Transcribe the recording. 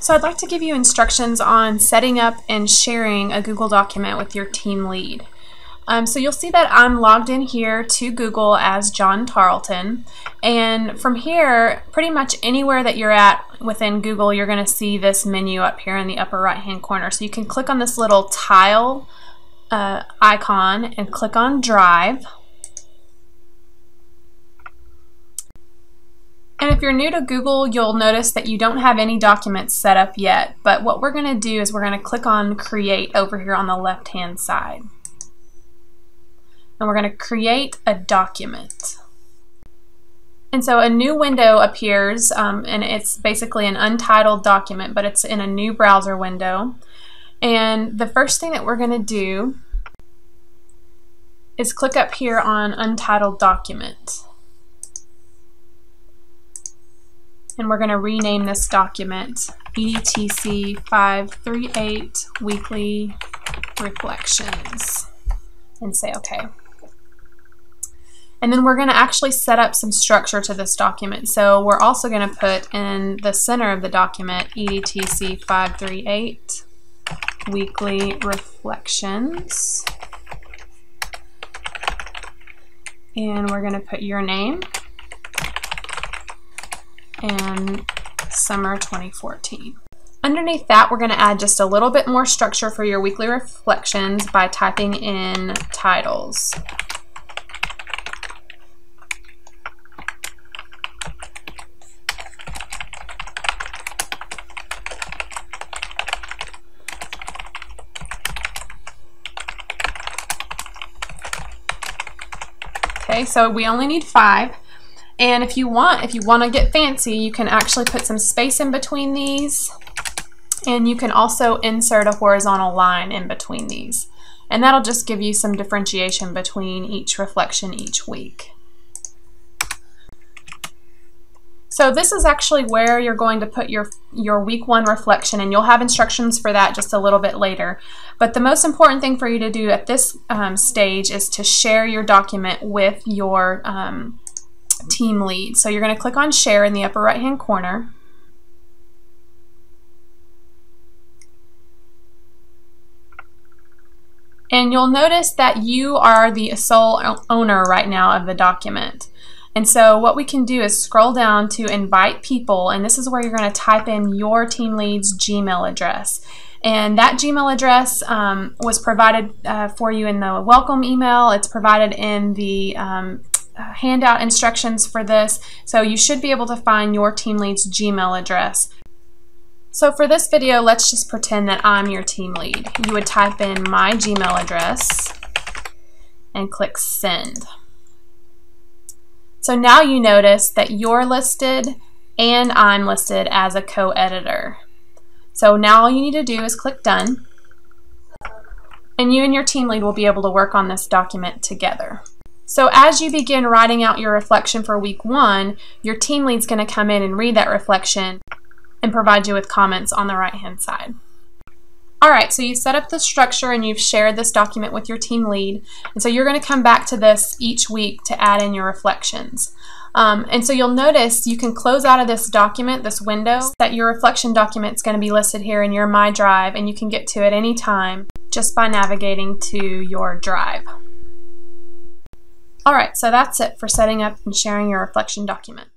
So I'd like to give you instructions on setting up and sharing a Google document with your team lead. So you'll see that I'm logged in here to Google as John Tarleton, and from here, pretty much anywhere that you're at within Google, you're going to see this menu up here in the upper right hand corner. So you can click on this little tile icon and click on Drive. And if you're new to Google, you'll notice that you don't have any documents set up yet, but what we're going to do is we're going to click on Create over here on the left hand side. And we're going to create a document. And so a new window appears, and it's basically an untitled document, but it's in a new browser window. And the first thing that we're going to do is click up here on Untitled Document. And we're going to rename this document EDTC 538 Weekly Reflections and say OK. And then we're going to actually set up some structure to this document. So we're also going to put in the center of the document EDTC 538 Weekly Reflections. And we're going to put your name and summer 2014. Underneath that, we're going to add just a little bit more structure for your weekly reflections by typing in titles. Okay, so we only need 5. And if you want to get fancy, you can actually put some space in between these, and you can also insert a horizontal line in between these. And that'll just give you some differentiation between each reflection each week. So this is actually where you're going to put your week 1 reflection, and you'll have instructions for that just a little bit later. But the most important thing for you to do at this stage is to share your document with your team lead. So you're going to click on Share in the upper right hand corner. And you'll notice that you are the sole owner right now of the document. And so what we can do is scroll down to Invite People, and this is where you're going to type in your team lead's Gmail address. And that Gmail address was provided for you in the welcome email. It's provided in the handout instructions for this, so you should be able to find your team lead's Gmail address. So for this video, let's just pretend that I'm your team lead. You would type in my Gmail address and click Send. So now you notice that you're listed and I'm listed as a co-editor. So now all you need to do is click Done, and you and your team lead will be able to work on this document together. So as you begin writing out your reflection for week 1, your team lead's going to come in and read that reflection and provide you with comments on the right hand side. Alright, so you've set up the structure and you've shared this document with your team lead, and so you're going to come back to this each week to add in your reflections. And so you'll notice you can close out of this document, this window, that your reflection document is going to be listed here in your My Drive, and you can get to it any time just by navigating to your drive. Alright, so that's it for setting up and sharing your reflection document.